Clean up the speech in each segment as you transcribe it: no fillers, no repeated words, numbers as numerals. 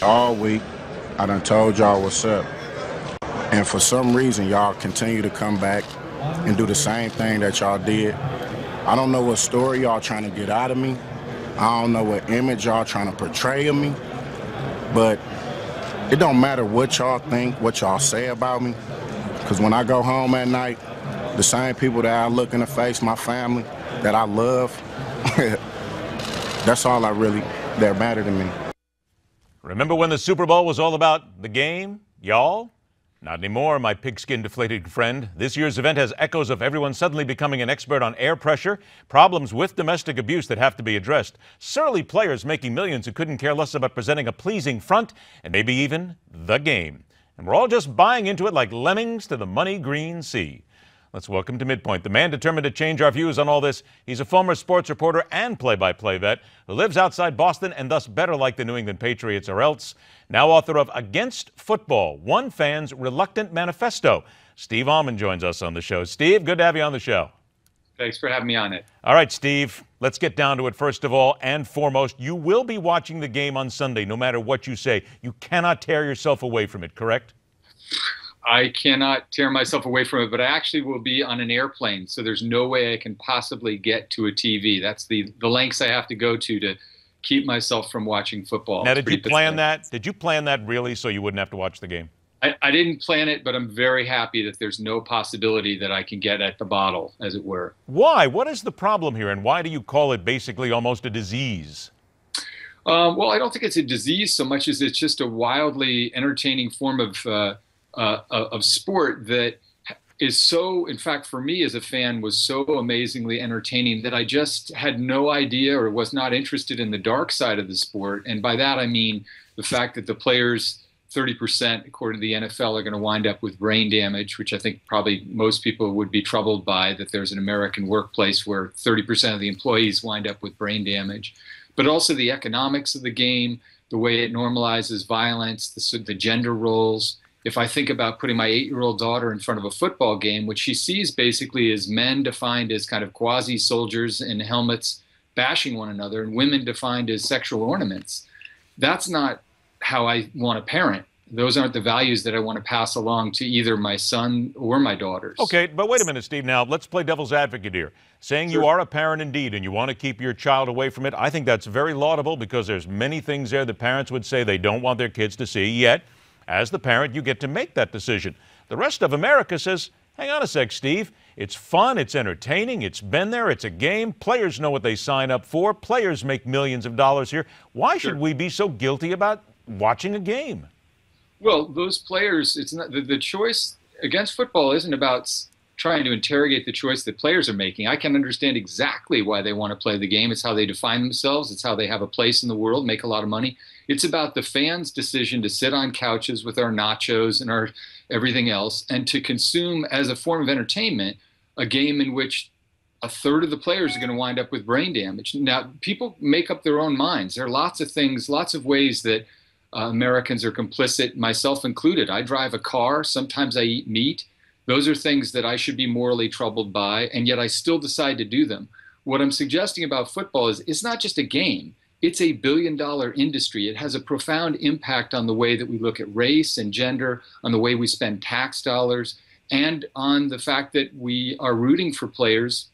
All week, I done told y'all what's up. And for some reason, y'all continue to come back and do the same thing that y'all did. I don't know what story y'all trying to get out of me. I don't know what image y'all trying to portray of me. But it don't matter what y'all think, what y'all say about me. Because when I go home at night, the same people that I look in the face, my family, that I love, that's all that matter to me. Remember when the Super Bowl was all about the game, y'all? Not anymore, my pigskin deflated friend. This year's event has echoes of everyone suddenly becoming an expert on air pressure, problems with domestic abuse that have to be addressed, surly players making millions who couldn't care less about presenting a pleasing front, and maybe even the game. And we're all just buying into it like lemmings to the money green sea. Let's welcome to MidPoint, the man determined to change our views on all this. He's a former sports reporter and play-by-play vet who lives outside Boston and thus better like the New England Patriots or else. Now author of Against Football, One Fan's Reluctant Manifesto. Steve Almond joins us on the show. Steve, good to have you on the show. Thanks for having me on it. All right, Steve, let's get down to it. First of all and foremost, you will be watching the game on Sunday, no matter what you say. You cannot tear yourself away from it, correct? I cannot tear myself away from it, but I actually will be on an airplane, so there's no way I can possibly get to a TV. That's the lengths I have to go to keep myself from watching football. Now, did you plan that? Did you plan that really so you wouldn't have to watch the game? I didn't plan it, but I'm very happy that there's no possibility that I can get at the bottle, as it were. Why? What is the problem here, and why do you call it basically almost a disease? Well, I don't think it's a disease so much as it's just a wildly entertaining form of sport that is so, in fact, for me as a fan, was so amazingly entertaining that I just had no idea or was not interested in the dark side of the sport. And by that, I mean the fact that the players, 30%, according to the NFL, are going to wind up with brain damage, which I think probably most people would be troubled by, that there's an American workplace where 30% of the employees wind up with brain damage. But also the economics of the game, the way it normalizes violence, the gender roles. If I think about putting my 8-year-old daughter in front of a football game, which she sees basically as men defined as kind of quasi-soldiers in helmets bashing one another, and women defined as sexual ornaments, that's not how I want to parent. Those aren't the values that I want to pass along to either my son or my daughters. Okay, but wait a minute, Steve. Now, let's play devil's advocate here. Saying Sure. You are a parent indeed and you want to keep your child away from it, I think that's very laudable because there's many things there that parents would say they don't want their kids to see, yet as the parent, you get to make that decision. The rest of America says, hang on a sec, Steve. It's fun, it's entertaining, it's been there, it's a game. Players know what they sign up for. Players make millions of dollars here. Why should we be so guilty about watching a game? Well, those players, it's not the choice against football isn't about trying to interrogate the choice that players are making. I can understand exactly why they want to play the game. It's how they define themselves. It's how they have a place in the world, make a lot of money. It's about the fans' decision to sit on couches with our nachos and our everything else and to consume as a form of entertainment a game in which a third of the players are going to wind up with brain damage. Now, people make up their own minds. There are lots of things, lots of ways that Americans are complicit, myself included. I drive a car. Sometimes I eat meat. Those are things that I should be morally troubled by, and yet I still decide to do them. What I'm suggesting about football is it's not just a game. It's a billion-dollar industry. It has a profound impact on the way that we look at race and gender, on the way we spend tax dollars, and on the fact that we are rooting for players.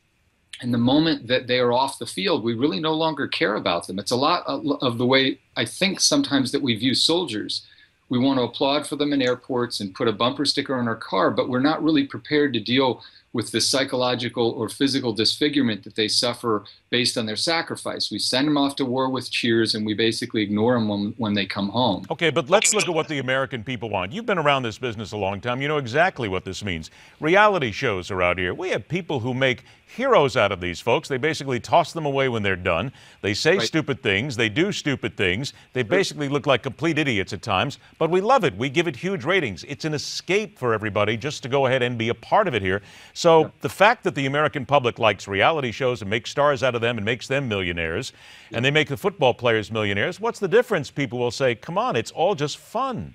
And the moment that they are off the field, we really no longer care about them. It's a lot of the way I think sometimes that we view soldiers. We want to applaud for them in airports and put a bumper sticker on our car, but we're not really prepared to deal with the psychological or physical disfigurement that they suffer based on their sacrifice. We send them off to war with cheers, and we basically ignore them when they come home. Okay, but let's look at what the American people want. You've been around this business a long time. You know exactly what this means. Reality shows are out here. We have people who make heroes out of these folks. They basically toss them away when they're done. They say stupid things. They do stupid things. They basically look like complete idiots at times, but we love it. We give it huge ratings. It's an escape for everybody just to go ahead and be a part of it here. So the fact that the American public likes reality shows and makes stars out of them and makes them millionaires, and they make the football players millionaires, what's the difference? People will say, come on, it's all just fun.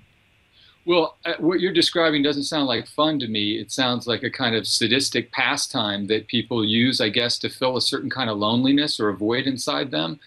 Well, what you're describing doesn't sound like fun to me. It sounds like a kind of sadistic pastime that people use, I guess, to fill a certain kind of loneliness or a void inside them.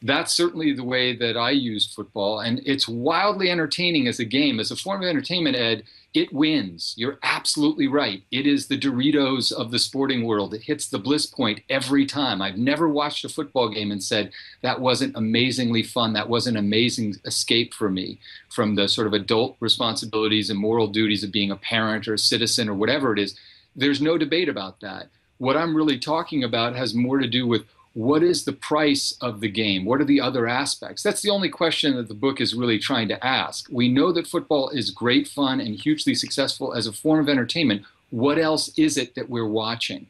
that's certainly the way that I used football. And it's wildly entertaining as a game. As a form of entertainment, Ed, it wins. You're absolutely right. It is the Doritos of the sporting world. It hits the bliss point every time. I've never watched a football game and said, that wasn't amazingly fun. That was an amazing escape for me from the sort of adult responsibilities and moral duties of being a parent or a citizen or whatever it is. There's no debate about that. What I'm really talking about has more to do with what is the price of the game? What are the other aspects? That's the only question that the book is really trying to ask. We know that football is great fun and hugely successful as a form of entertainment. What else is it that we're watching?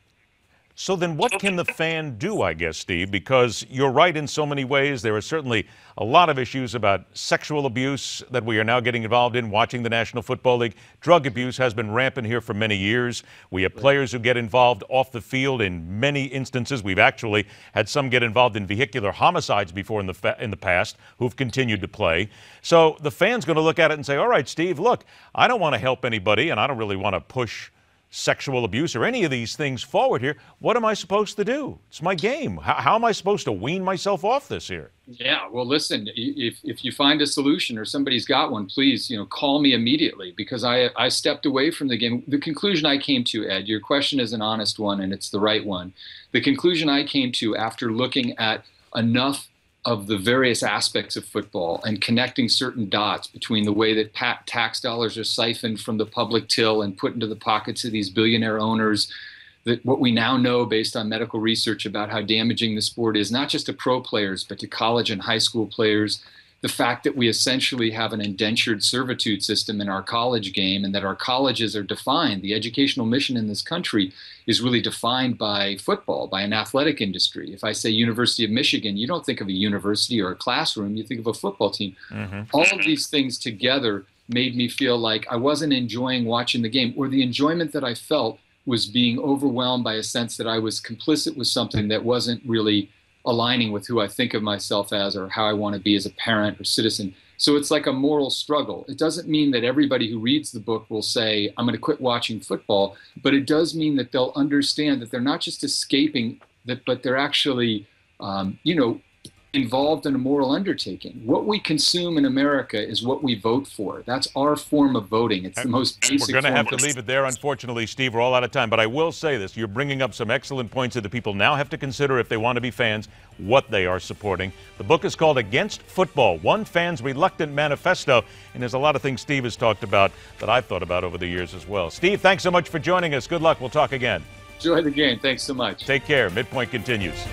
So then what can the fan do, I guess, Steve? Because you're right in so many ways. There are certainly a lot of issues about sexual abuse that we are now getting involved in watching the National Football League. Drug abuse has been rampant here for many years. We have players who get involved off the field in many instances. We've actually had some get involved in vehicular homicides before in the past who've continued to play. So the fan's going to look at it and say, all right, Steve, look, I don't want to help anybody and I don't really want to push sexual abuse or any of these things forward here. What am I supposed to do? It's my game. How am I supposed to wean myself off this here? Yeah, well, listen, if you find a solution or somebody's got one, please, call me immediately, because I stepped away from the game. The conclusion I came to, Ed, your question is an honest one and it's the right one. The conclusion I came to after looking at enough of the various aspects of football and connecting certain dots between the way that tax dollars are siphoned from the public till and put into the pockets of these billionaire owners, that what we now know based on medical research about how damaging the sport is, not just to pro players, but to college and high school players, the fact that we essentially have an indentured servitude system in our college game and that our colleges are defined, the educational mission in this country is really defined by football, by an athletic industry. If I say University of Michigan, you don't think of a university or a classroom, you think of a football team. All of these things together made me feel like I wasn't enjoying watching the game, or the enjoyment that I felt was being overwhelmed by a sense that I was complicit with something that wasn't really aligning with who I think of myself as or how I want to be as a parent or citizen. So it's like a moral struggle. It doesn't mean that everybody who reads the book will say, I'm going to quit watching football, but it does mean that they'll understand that they're not just escaping, but they're actually, involved in a moral undertaking. What we consume in America is what we vote for. That's our form of voting. It's the most basic. We're going to have to leave it there, unfortunately, Steve. We're all out of time. But I will say this. You're bringing up some excellent points that the people now have to consider if they want to be fans, what they are supporting. The book is called Against Football, One Fan's Reluctant Manifesto. And there's a lot of things Steve has talked about that I've thought about over the years as well. Steve, thanks so much for joining us. Good luck. We'll talk again. Enjoy the game. Thanks so much. Take care. MidPoint continues.